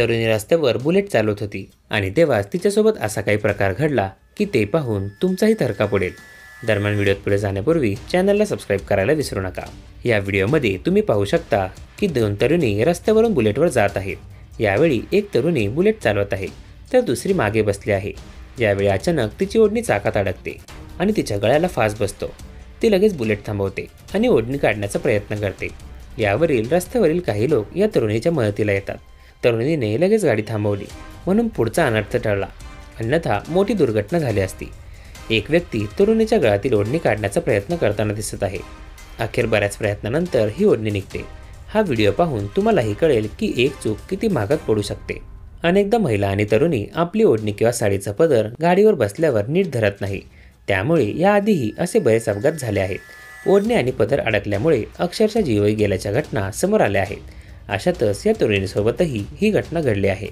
तरुणी रस्त्यावर बुलेट चालवत होती आणि तेव्हाच तिच्यासोबत असा काही प्रकार घडला की ते पाहून तुमचाही थरका पडेल। दरम्यान व्हिडिओत पुढे जाण्यापूर्वी चॅनलला सबस्क्राईब करायला विसरू नका। या व्हिडिओमध्ये तुम्ही पाहू शकता की दोन तरुणी रस्त्यावरून बुलेटवर जात आहेत। यावेळी एक तरुणी बुलेट चालवत आहे तर दुसरी मागे बसली आहे। यावेळी अचानक तिची ओढणी चाकात अडकते आणि तिच्या गळ्याला फास बसतो। ती लगेच बुलेट थांबवते आणि ओढणी काढण्याचा प्रयत्न करते। यावरील रस्त्यावरील काही लोक या तरुणीच्या मदतीला येतात। तरुणीने लगेच गाडी थांबवली म्हणून पुढचा अनर्थ टळला, अन्यथा मोठी दुर्घटना झाली असती। एक व्यक्ती तरुणीच्या गळ्यातील ओढणी काढण्याचा प्रयत्न करताना दिसत आहे। अखेर बऱ्याच प्रयत्नानंतर ही ओढणी निघते। हा व्हिडिओ पाहून तुम्हालाही कळेल की एक चूक किती महागात पडू शकते। अनेकदा महिला आणि तरुणी आपली ओढणी किंवा साडीचा पदर गाडीवर बसल्यावर नीट धरत नाही, त्यामुळे याआधीही असे बरेच अपघात झाले आहेत। ओढणी आणि पदर अडकल्यामुळे अक्षरशः जीवही गेल्याच्या घटना समोर आल्या आहेत। अशातच या तरुणीसोबतही ही घटना घडली आहे।